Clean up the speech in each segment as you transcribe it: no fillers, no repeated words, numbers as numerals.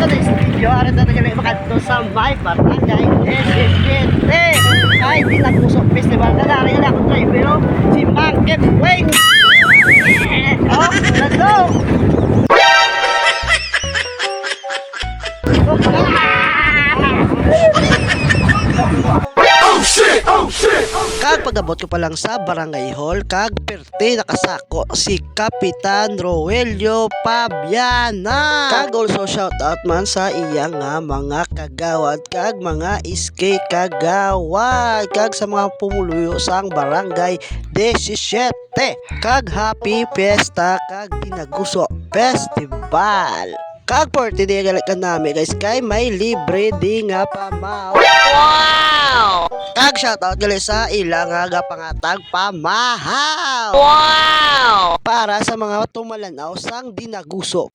sa studio, ari na tayo makanto sa may barangay Desisite. Ay, di na pusok festival na nari na akong driver, si Monkey Wing. Oh, let's go! Kag pagabot ko pa lang sa barangay hall, kag perte nakasako si Kapitan Roelio Pabiana. Kag also shout out man sa iya nga mga kagawad kag mga iskay kagawad kag sa mga pumuluyo sang barangay 17. Kag happy fiesta kag Dinaguso Festival. Kag 40 day galit ka namin guys kay may libre di nga pamaw. Wow! Kag shoutout gali sa ilang nga pangatag pamahaw. Wow! Para sa mga tumalanaw sang Dinaguso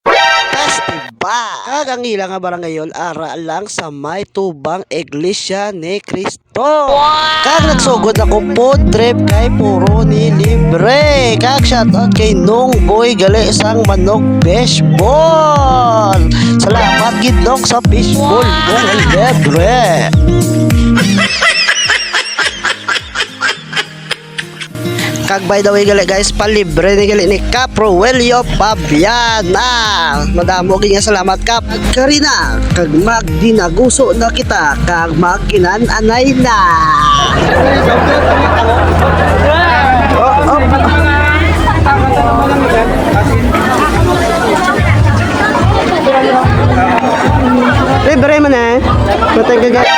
Festival. Kag ang ilang nga barangayon ara lang sa may tubang Iglesia ni Cristo. Wow! Kag nagsugod ako food trip kay puro ni libre. Kag shoutout kay Nung Boy gali sang Manok Fishball. Salamat gidong sa fishball kung libre. Kag by the way gali guys, palibre ni gali ni Kap Roelio Pabiana. Madamo gid nga salamat Kap. Kag Karina, kag magdinaguso na kita kag magkinan-anay na. Libre man eh. Matay ka guys.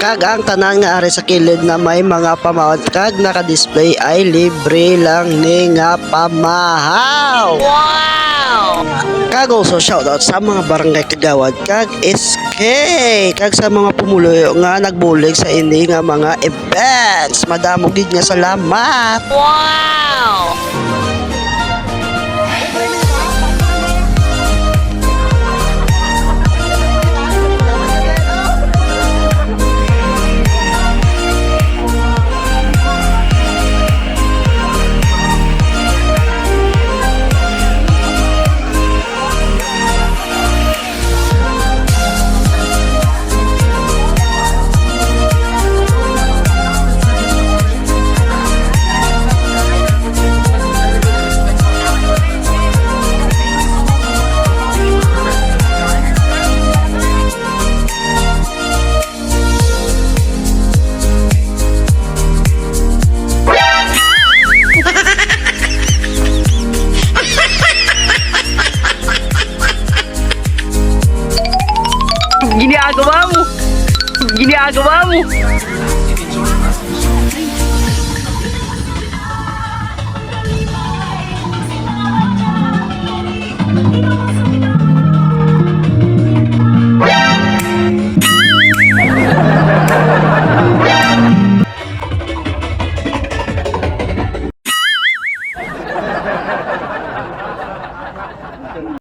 Kag ang tanan nga ari sa kilid na may mga pamawad kag naka-display ay libre lang ni nga pamahaw. Wow! Kag also shoutout sa mga barangay kagawad kag SK kag sa mga pumuluyo nga nagbulig sa ini nga mga events. Madamo gid nga salamat. Wow! Ginagawa mo.